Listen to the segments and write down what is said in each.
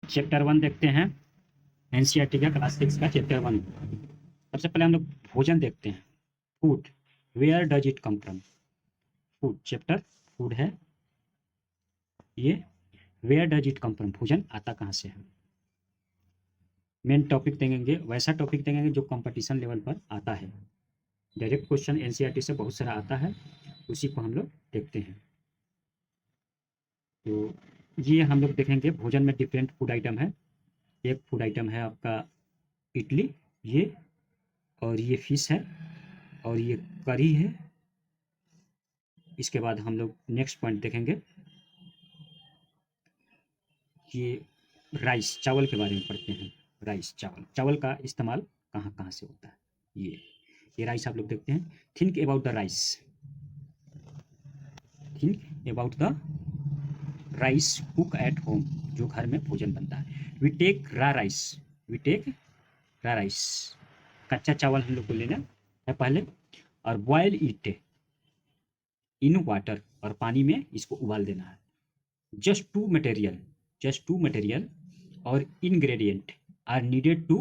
Chapter 1 देखते हैं। NCERT का क्लास 6 का चैप्टर 1। सबसे पहले हम लोग भोजन देखते हैं। Food, where does it come from. Food chapter food है ये। Where does it come from, भोजन आता कहाँ से है। मेन टॉपिक देंगे, वैसा टॉपिक देंगे जो कंपटीशन लेवल पर आता है। डायरेक्ट क्वेश्चन एनसीईआरटी से बहुत सारा आता है, उसी को हम लोग देखते हैं। तो ये हम लोग देखेंगे भोजन में डिफरेंट फूड आइटम है। एक फूड आइटम है आपका इडली, ये, और ये फिश है, और ये करी है। इसके बाद हम लोग नेक्स्ट पॉइंट देखेंगे, ये राइस, चावल के बारे में पढ़ते हैं। राइस, चावल, चावल का इस्तेमाल कहाँ कहाँ से होता है। ये राइस आप लोग देखते हैं। Think about the rice, think about the rice cook at home, जो घर में भोजन बनता है। वी टेक रा राइस, वी टेक रा राइस, कच्चा चावल हम लोग को लेना है पहले, और बॉयल इट इन वाटर, और पानी में इसको उबाल देना है। Just two material, just two material or ingredient are needed to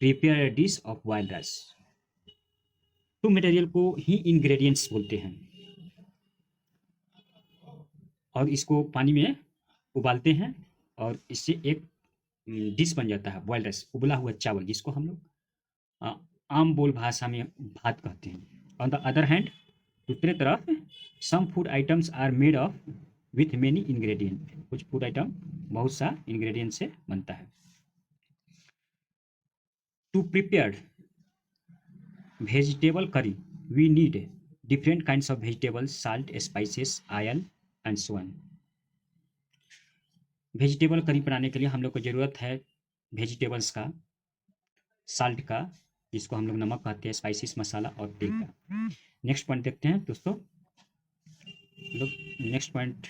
prepare a dish of boiled rice। Two material को ही इंग्रेडिएंट्स बोलते हैं, और इसको पानी में उबालते हैं, और इससे एक डिश बन जाता है बॉइल्ड राइस, उबला हुआ चावल, जिसको हम लोग आम बोल भाषा में भात कहते हैं। ऑन द अदर हैंड, दूसरे तरफ, some food items are made of with many ingredient, कुछ फूड आइटम बहुत सा इंग्रेडिएंट से बनता है। To prepare vegetable curry, we need different kinds of vegetables, salt, spices, oil and so on। Vegetable curry बनाने के लिए हम लोग को ज़रूरत है वेजिटेबल्स का, साल्ट का, जिसको हम लोग नमक कहते हैं, स्पाइसेस मसाला, और तेल का। नेक्स्ट पॉइंट देखते हैं दोस्तों। लोग नेक्स्ट पॉइंट,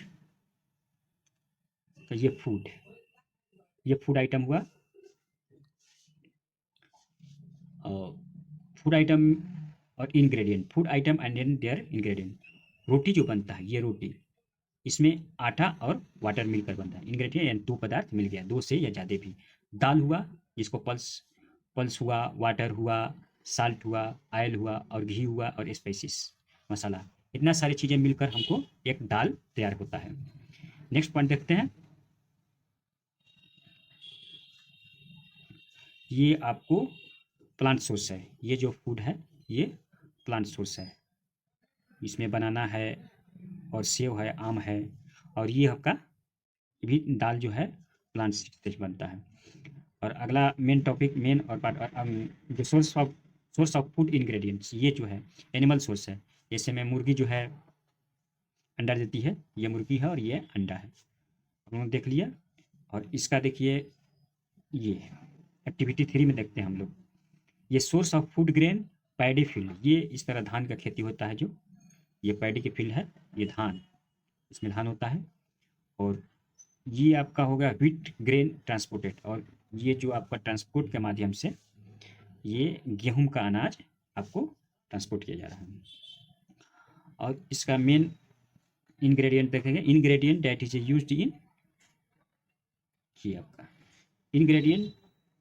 ये फूड, ये फूड आइटम हुआ। फूड आइटम और ingredient, food item and their ingredient. रोटी जो बनता है, ये रोटी, इसमें आटा और वाटर मिलकर बनता है। इंग्रेडिएंट यानी दो पदार्थ मिल गया, दो से या ज़्यादा भी। दाल हुआ, जिसको पल्स पल्स हुआ, वाटर हुआ, साल्ट हुआ, ऑयल हुआ, और घी हुआ, और स्पाइसेस मसाला, इतना सारी चीज़ें मिलकर हमको एक दाल तैयार होता है। नेक्स्ट पॉइंट देखते हैं। ये आपको प्लांट सोर्स है, ये जो फूड है ये प्लांट सोर्स है। इसमें बनाना है, और सेव है, आम है, और ये आपका भी दाल जो है प्लांट से बनता है। और अगला मेन टॉपिक, मेन और पार्ट, जो सोर्स ऑफ फूड इंग्रेडिएंट्स, ये जो है एनिमल सोर्स है। जैसे में मुर्गी जो है अंडा देती है, ये मुर्गी है और ये अंडा है, हम लोग देख लिया। और इसका देखिए, ये एक्टिविटी 3 में देखते हैं हम लोग। ये source of food grain, paddy field, ये इस तरह धान का खेती होता है, जो ये पैडी की फील्ड है, ये धान, इसमें धान होता है। और ये आपका होगा व्हीट ग्रेन ट्रांसपोर्टेड, और ये जो आपका ट्रांसपोर्ट के माध्यम से ये गेहूं का अनाज आपको ट्रांसपोर्ट किया जा रहा है। और इसका मेन इंग्रेडिएंट देखेंगे, ingredient that is used in, ये आपका ingredient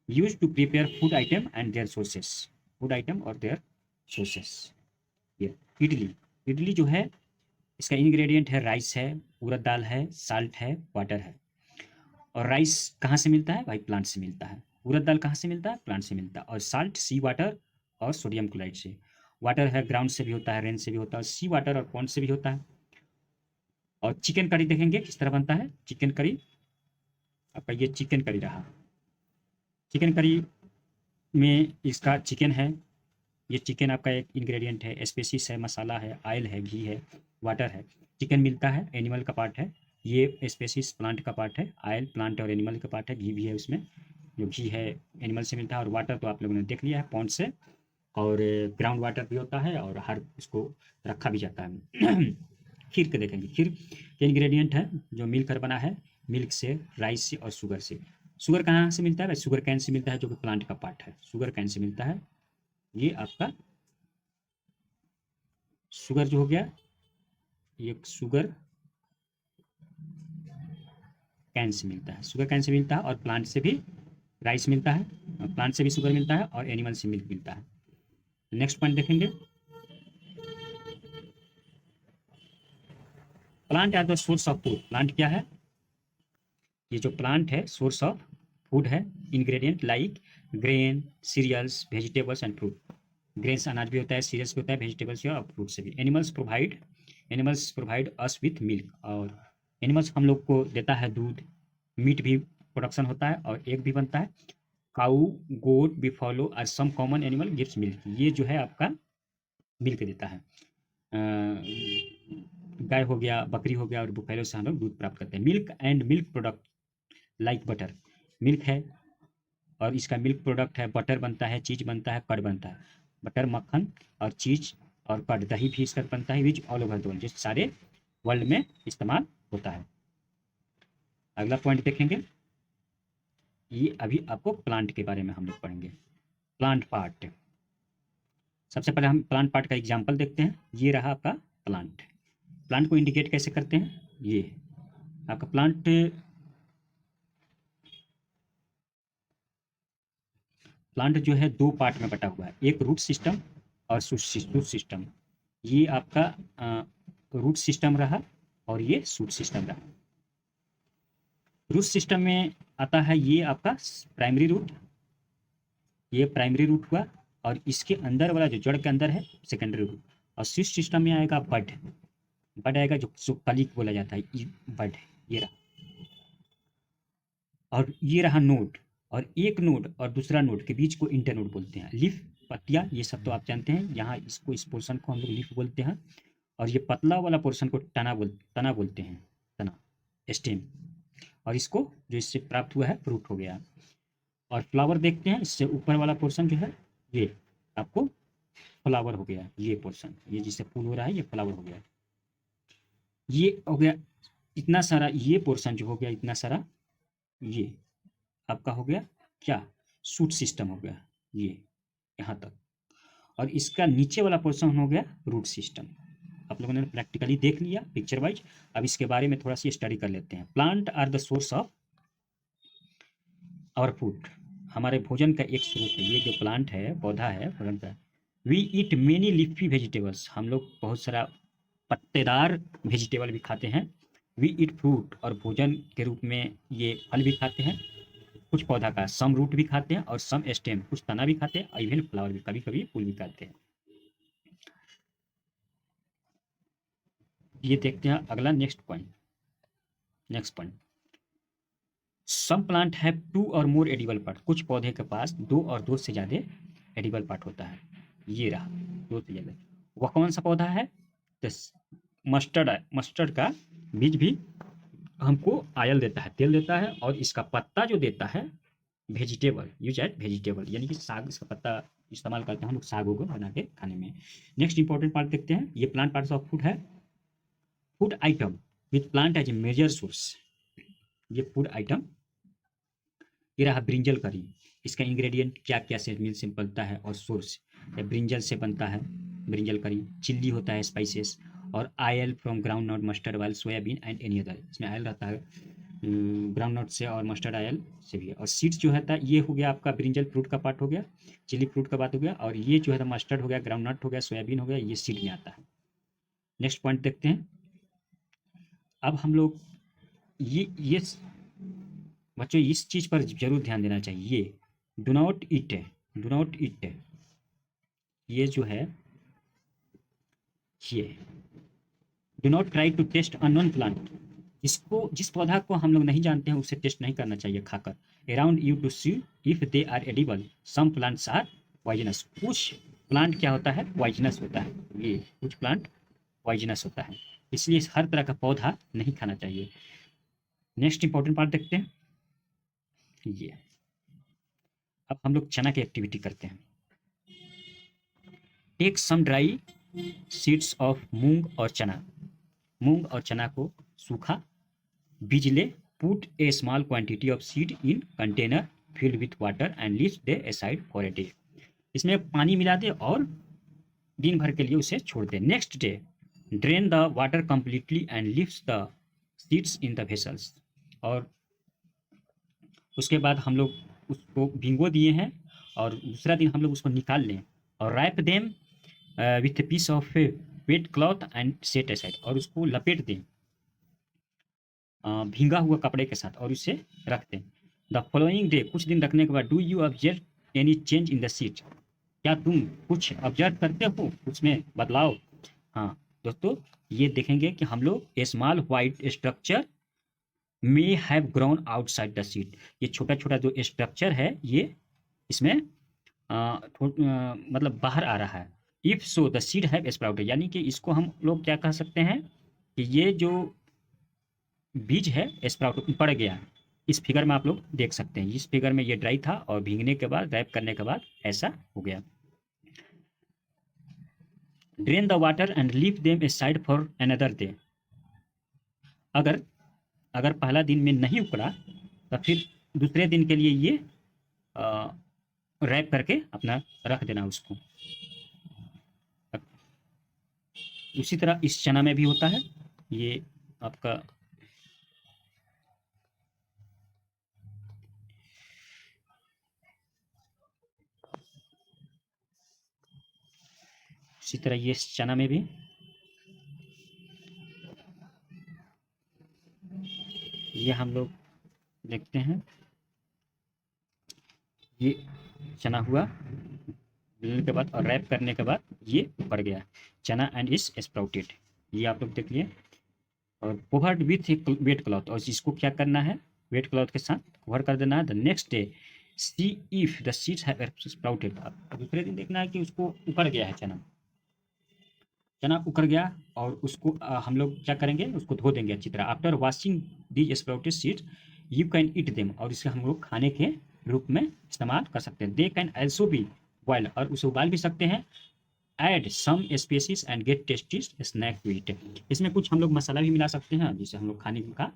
use to prepare food item and their sources, food item और देयर सोर्सेस। ये इडली, इडली जो है इसका इंग्रेडिएंट है राइस है, उड़द दाल है, साल्ट है, वाटर है। और राइस कहाँ से मिलता है भाई, प्लांट से मिलता है। उड़द दाल कहाँ से मिलता है, प्लांट से मिलता है। और साल्ट सी वाटर और सोडियम क्लोराइड से। वाटर है ग्राउंड से भी होता है, रेन से भी होता है, सी वाटर और पॉन्ड से भी होता है। और चिकन करी देखेंगे किस तरह बनता है। चिकन करी आपका, ये चिकन करी रहा, चिकन करी में इसका चिकन है, ये चिकन आपका एक इंग्रेडिएंट है, स्पेसिस है, मसाला है, ऑयल है, घी है, वाटर है। चिकन मिलता है, एनिमल का पार्ट है, ये स्पेसिस प्लांट का पार्ट है, ऑयल प्लांट और एनिमल का पार्ट है, घी भी है उसमें, जो घी है एनिमल से मिलता है। और वाटर तो आप लोगों ने देख लिया है, पॉन्ड से, और ग्राउंड वाटर भी होता है, और हर इसको रखा भी जाता है। खीर के देखेंगे, खीर के इंग्रेडिएंट है जो मिलकर बना है, मिल्क से, राइस से और शुगर से। शुगर कहाँ से मिलता है भाई, शुगर कैन से मिलता है, जो कि प्लांट का पार्ट है, शुगर कैन से मिलता है। ये आपका शुगर जो हो गया, ये शुगर कैन से मिलता है, शुगर कैन से मिलता है, और प्लांट से भी राइस मिलता है, प्लांट से भी शुगर मिलता है, और एनिमल से मिल्क मिलता है। नेक्स्ट पॉइंट देखेंगे, plant are the source of food. Plant क्या है? ये जो प्लांट है सोर्स ऑफ फूड है, ingredient like grain, cereals, vegetables and fruit. Grains अनाज भी होता है, सीरियल्स भी होता है, वेजिटेबल्स और फ्रूट से भी। Animals provide us with milk, और एनिमल्स हम लोग को देता है दूध, मीट भी प्रोडक्शन होता है और एग भी बनता है। Cow, goat, buffalo are some common animal gives milk. ये जो है आपका मिल्क देता है। गाय हो गया, बकरी हो गया, और बुफेलो से हम लोग दूध प्राप्त करते हैं। Milk and milk product like butter. Milk है और इसका मिल्क प्रोडक्ट है, बटर बनता है, चीज़ बनता है, कर्ड बनता है। बटर, मक्खन और चीज़ और कर्ड, दही भी इसका बनता है, which all over the world, जो सारे वर्ल्ड में इस्तेमाल होता है। अगला पॉइंट देखेंगे, ये अभी आपको प्लांट के बारे में हम लोग पढ़ेंगे। प्लांट पार्ट, सबसे पहले हम प्लांट पार्ट का एग्जाम्पल देखते हैं। ये रहा आपका प्लांट। प्लांट को इंडिकेट कैसे करते हैं? ये आपका प्लांट जो है दो पार्ट में बटा हुआ है, एक रूट सिस्टम और शूट सिस्टम। ये आपका रूट सिस्टम रहा और ये शूट सिस्टम रहा। रूट सिस्टम में आता है ये आपका प्राइमरी रूट, ये प्राइमरी रूट हुआ, और इसके अंदर वाला जो जड़ के अंदर है सेकेंडरी रूट। और शूट सिस्टम में आएगा बड, बड आएगा जो कली बोला जाता है, बड, ये रहा। और ये रहा नोड, और एक नोड और दूसरा नोड के बीच को इंटरनोड बोलते हैं। लीफ, पत्तियां, ये सब तो आप जानते हैं। यहाँ इसको, इस पोर्शन को हम लोग लीफ बोलते हैं, और ये पतला वाला पोर्शन को तना बोलते हैं, तना, स्टेम। और इसको जो इससे प्राप्त हुआ है फ्रूट हो गया। और फ्लावर देखते हैं, इससे ऊपर वाला पोर्शन जो है ये आपको फ्लावर हो गया। ये पोर्शन, ये जिससे फूल हो रहा है, ये फ्लावर हो गया। ये हो गया इतना सारा, ये पोर्शन जो हो गया इतना सारा, ये आपका हो गया क्या? शूट सिस्टम हो गया, ये यहाँ तक। और इसका नीचे वाला पोर्शन हो गया रूट सिस्टम। आप लोगों ने प्रैक्टिकली देख लिया पिक्चर वाइज। अब इसके बारे में थोड़ा सी स्टडी कर लेते हैं। Plant are the source of our food. हमारे भोजन का एक स्रोत है ये जो प्लांट है, पौधा है भोजन का। We eat many leafy vegetables. हम लोग बहुत सारा पत्तेदार वेजिटेबल भी खाते हैं। वी ईट फ्रूट, और भोजन के रूप में ये फल भी खाते हैं, कुछ पौधा का। सम रूट भी खाते हैं और सम स्टेम, कुछ तना भी खाते हैं, और इवन फ्लावर भी, कभी कभी फूल भी खाते हैं। ये देखते हैं अगला next point. Some plant have 2 or more edible part. कुछ पौधे के पास 2 और 2 से ज़्यादा एडिबल पार्ट होता है। ये रहा 2 से ज़्यादा। वह कौन सा पौधा है? तो मस्टर्ड का बीज भी हमको आयल देता है, तेल देता है, और इसका पत्ता जो देता है वेजिटेबल, यूज एज वेजिटेबल, यानी कि साग, इसका पत्ता इस्तेमाल करते हैं हम लोग साग वगैरह बना के खाने में। नेक्स्ट इंपॉर्टेंट पार्ट देखते हैं। ये प्लांट पार्ट्स ऑफ फूड है। Food item with plant as a major source. ये फूड आइटम, ये रहा ब्रिंजल करी। इसका इंग्रेडिएंट क्या क्या से मिल से बनता है, और सोर्स ब्रिंजल से बनता है, ब्रिंजल करी। चिल्ली होता है, स्पाइसेस, और oil from ground nut, mustard oil, soybean and any other. इसमें आयल रहता है ग्राउंड नट से और मस्टर्ड ऑयल से भी। और सीड्स जो है ये हो गया आपका ब्रिंजल फ्रूट का पार्ट हो गया, चिली फ्रूट का बात हो गया, और ये जो है मस्टर्ड हो गया, ग्राउंड नट हो गया, सोयाबीन हो गया, ये सीड में आता है। नेक्स्ट पॉइंट देखते हैं। अब हम लोग ये बच्चों इस चीज़ पर जरूर ध्यान देना चाहिए। डू नॉट ईट, ये जो है, ये do not try to taste unknown plant. इसको, जिस पौधा को हम लोग नहीं जानते हैं उसे टेस्ट नहीं करना चाहिए खाकर। Around you to see if they are edible. Some plants are poisonous. कुछ प्लांट क्या होता है? पॉइजनस होता है। ये कुछ प्लांट पॉइजनस होता है, इसलिए हर तरह का पौधा नहीं खाना चाहिए। नेक्स्ट इंपॉर्टेंट पार्ट देखते हैं। ये अब हम लोग चना की एक्टिविटी करते हैं। Take some dry seeds of moong और चना। मूंग और चना को सूखा बीज ले। Put a small quantity of seed in container filled with water and leave they aside for a day. इसमें पानी मिला दे और दिन भर के लिए उसे छोड़ दे। Next day drain the water completely and leaves the seeds in the vessels. और उसके बाद हम लोग उसको भिगो दिए हैं और दूसरा दिन हम लोग उसको निकाल लें और wrap them with piece of wet cloth and set aside, और उसको लपेट दें भींगा हुआ कपड़े के साथ और उसे रख दें। द फॉलोइंग डे, कुछ दिन रखने के बाद, do you observe any change in the seat, क्या तुम कुछ ऑब्जर्व करते हो उसमें बदलाव? हाँ दोस्तों, ये देखेंगे कि हम लोग a small white structure may have grown outside the seed, ये छोटा छोटा जो स्ट्रक्चर है ये इसमें मतलब बाहर आ रहा है। If so the seed have sprouted, यानी कि इसको हम लोग क्या कह सकते हैं कि ये जो बीज है स्प्राउट पड़ गया है। इस फिगर में आप लोग देख सकते हैं, इस फिगर में ये ड्राई था और भीगने के बाद रैप करने के बाद ऐसा हो गया। Drain the water and leave them A side for another day, अगर अगर पहला दिन में नहीं उकड़ा तो फिर दूसरे दिन के लिए ये रैप करके अपना रख देना उसको। उसी तरह इस चना में भी होता है, ये आपका इसी तरह ये इस चना में भी ये हम लोग देखते हैं, ये चना हुआ मिलने के बाद और रैप करने के बाद ये पड़ गया चना एंड इज स्प्राउटेड, ये आप लोग देख लिए। और कवर्ड विथ वेट क्लॉथ, और इसको क्या करना है, वेट क्लॉथ के साथ कवर कर देना है। The next day see if the seeds have sprouted, दूसरे दिन देखना है कि उसको उकड़ गया है चना, चना उकड़ गया और उसको हम लोग क्या करेंगे, उसको धो देंगे अच्छी तरह। After washing the sprouted seeds you can eat them, और इसे हम लोग खाने के रूप में इस्तेमाल कर सकते हैं। They can also be boil, और उसे उबाल भी सकते हैं। Add some spices and get tasty snack to eat, इसमें कुछ हम लोग मसाला भी मिला सकते हैं जिससे हम लोग खाने का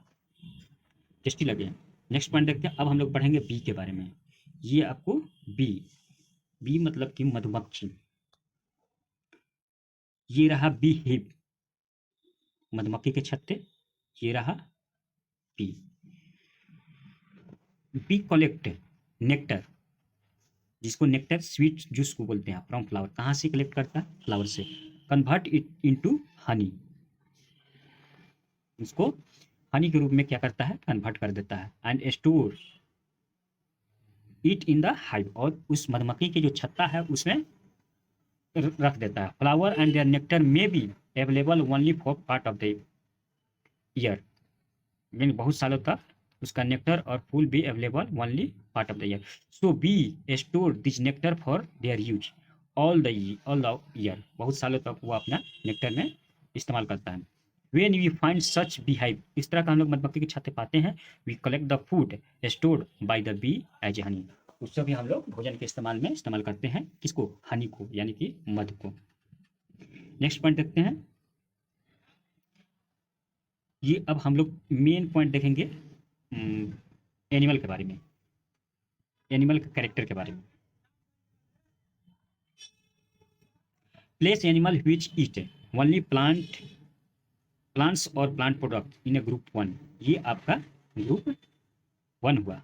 टेस्टी लगे। नेक्स्ट पॉइंट देखते हैं, अब हम लोग पढ़ेंगे बी के बारे में। ये आपको बी, बी मतलब कि मधुमक्खी, ये रहा बी हिप, मधुमक्खी के छत्ते, ये रहा बी। बी कलेक्ट नेक्टर, जिसको नेक्टर स्वीट जूस को बोलते हैं, फ्रॉम फ्लावर, कहाँ से कलेक्ट करता है, फ्लावर से। कन्वर्ट इट इनटू हनी, इसको हनी के रूप में क्या करता है, कन्वर्ट कर देता है। And store it in the hive, और उस मधुमक्खी के जो छत्ता है उसमें रख देता है। Flower and their nectar may be available only for part of the year, यानी बहुत सालों तक उसका नेक्टर और फूल भी available only part of the year. So bee store this nectar for their use all the year, बहुत सालों तक वो अपना नेक्टर में इस्तेमाल करता है। When we find such bee hive, इस तरह का हम लोग मधुमक्खी के छत्ते पाते हैं। We collect the food stored by the bee as honey, उससे भी हम लोग भोजन के इस्तेमाल में इस्तेमाल करते हैं, किसको, हनी को, यानी कि मधु को। नेक्स्ट पॉइंट देखते हैं, ये अब हम लोग मेन पॉइंट देखेंगे एनिमल के बारे में, एनिमल के कैरेक्टर के बारे में। Place animal which eat only plants और plant product in a group one, ये आपका ग्रुप वन हुआ,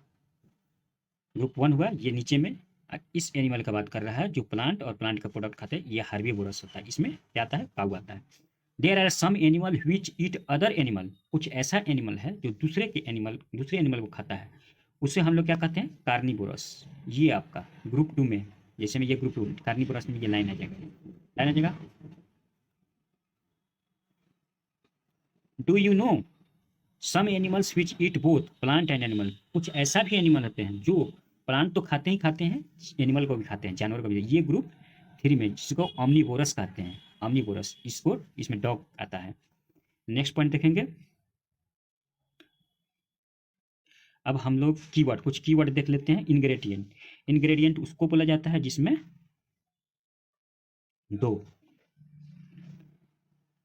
ग्रुप वन हुआ। ये नीचे में इस एनिमल का बात कर रहा है जो प्लांट और प्लांट का प्रोडक्ट खाते हैं, ये हार्बीवोरस होता है। इसमें क्या आता है, काऊ आता है। There are some animal which eat other animal, कुछ ऐसा एनिमल है जो दूसरे एनिमल को खाता है, उसे हम लोग क्या कहते हैं, कार्निवोरस। ये आपका ग्रुप टू में, जैसे में ये ग्रुप टू कार्निवोरस में ये लाइन आ जाएगा, लाइन आ जाएगा। Do you know some animals which eat both plant and animal, कुछ ऐसा भी एनिमल होते हैं जो प्लांट तो खाते ही खाते हैं, एनिमल को भी खाते हैं, जानवर को भी। ये ग्रुप थ्री में, जिसको ऑमनीवोरस कहते हैं, ऑमनीवोरस, इसको इसमें डॉग आता है। नेक्स्ट पॉइंट देखेंगे, अब हम लोग कीवर्ड, कुछ कीवर्ड देख लेते हैं। इंग्रेडिएंट, इंग्रेडिएंट उसको बोला जाता है जिसमें दो,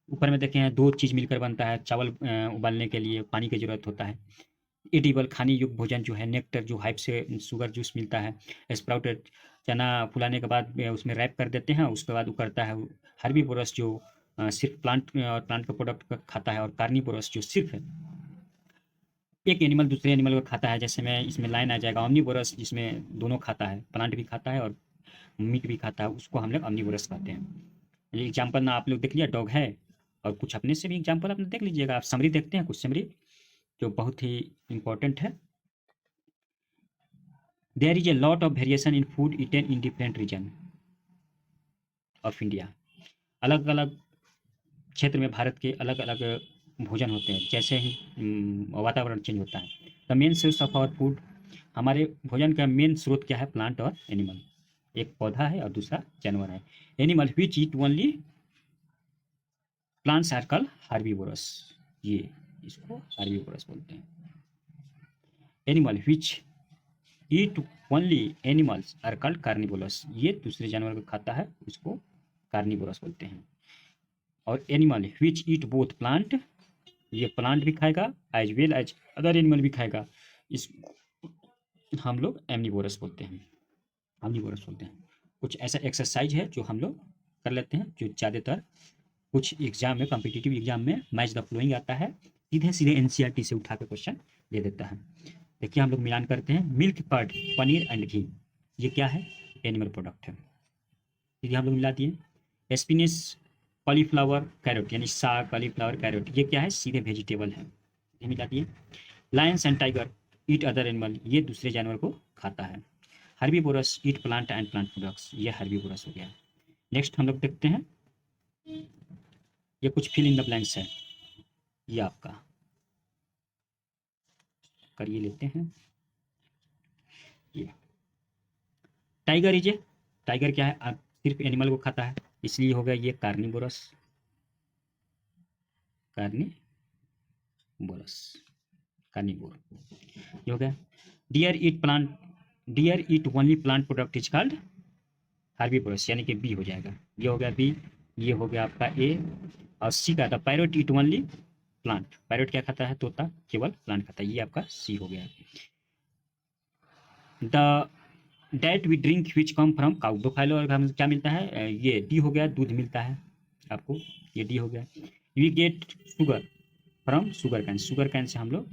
ऊपर में देखे हैं, दो चीज मिलकर बनता है। चावल उबालने के लिए पानी की जरूरत होता है। एडिबल खाने योग्य भोजन जो है, नेक्टर जो हाइप से शुगर जूस मिलता है। स्प्राउटेड चना फुलाने के बाद उसमें रैप कर देते हैं, उसके बाद उकड़ता है। हर्बीवोरस जो सिर्फ प्लांट और प्लांट का प्रोडक्ट खाता है, और कार्निवोरस जो सिर्फ एक एनिमल दूसरे एनिमल को खाता है, जैसे मैं इसमें लाइन आ जाएगा ऑमनीवोरस, जिसमें दोनों खाता है, प्लांट भी खाता है और मीट भी खाता है, उसको हम लोग ऑमनीवोरस कहते हैं। ये एग्जाम्पल ना आप लोग देख लिया, डॉग है, और कुछ अपने से भी एग्जाम्पल अपने देख लीजिएगा। आप समरी देखते हैं, कुछ समरी जो बहुत ही इंपॉर्टेंट है। There is a lot of variation in food eaten in different region of India. अलग अलग क्षेत्र में भारत के अलग अलग भोजन होते हैं, जैसे ही वातावरण चेंज होता है। The main source of our food, हमारे भोजन का मेन स्रोत क्या है? प्लांट और एनिमल। एक पौधा है और दूसरा जानवर है। Animal which eat only plants are called herbivorous, ये इसको हार्बीवोरस बोलते हैं। Animal which eat only animals are called carnivorous, ये दूसरे जानवर को खाता है, इसको कार्निवोरस बोलते हैं। और animal which eat both plant, ये प्लांट भी खाएगा as well as other animal भी खाएगा, इस हम लोग एमनीवोरस बोलते हैं, omnivorous बोलते हैं। कुछ ऐसा एक्सरसाइज है जो हम लोग कर लेते हैं, जो ज़्यादातर कुछ एग्जाम में, कॉम्पिटिटिव एग्जाम में मैच द फ्लोइंग आता है, सीधे सीधे एनसीईआरटी से उठा के क्वेश्चन दे देता है। देखिए हम लोग मिलान करते हैं। मिल्क कर्ड, पनीर एंड घी, ये क्या है? एनिमल प्रोडक्ट है, सीधे हम लोग मिला दिए। स्पिनिश, कॉलीफ्लावर, कैरेट, यानी साग, कॉलीफ्लावर, कैरेट, ये क्या है? सीधे वेजिटेबल है, ये मिला दिए। Lions and tiger eat other animal, ये दूसरे जानवर को खाता है। Herbivorous eat plant and plant products, ये हर्बीवोरस हो गया। नेक्स्ट हम लोग देखते हैं, ये कुछ फिल इन द ब्लैंक्स है, ये आपका करिए लेते हैं। ये टाइगर इज ए, टाइगर क्या है? आप सिर्फ एनिमल को खाता है, इसलिए हो गया ये कार्निवोरस, कार्निवोरस, कार्निवोर, ये हो गया। Deer eat plant, deer eat only plant product is called herbivorous, यानी कि बी हो जाएगा, ये हो गया बी। ये हो गया आपका ए। और सी का था पैरोट ईट ओनली प्लांट, पैरोट क्या खाता है? तोता केवल प्लांट खाता है, ये आपका सी हो गया। The that we drink which come from cow, buffalo, और हमें क्या मिलता है? ये डी हो गया, दूध मिलता है आपको, ये डी हो गया। We get sugar from sugar cane, sugar cane से हम लोग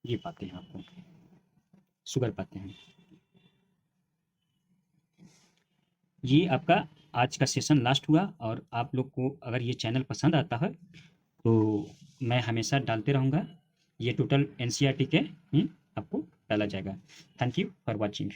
ये पाते हैं, आपको शुगर पाते हैं। ये आपका आज का सेशन लास्ट हुआ, और आप लोग को अगर ये चैनल पसंद आता है तो मैं हमेशा डालते रहूँगा, ये टोटल एनसीईआरटी के ही आपको डाला जाएगा। Thank you for watching.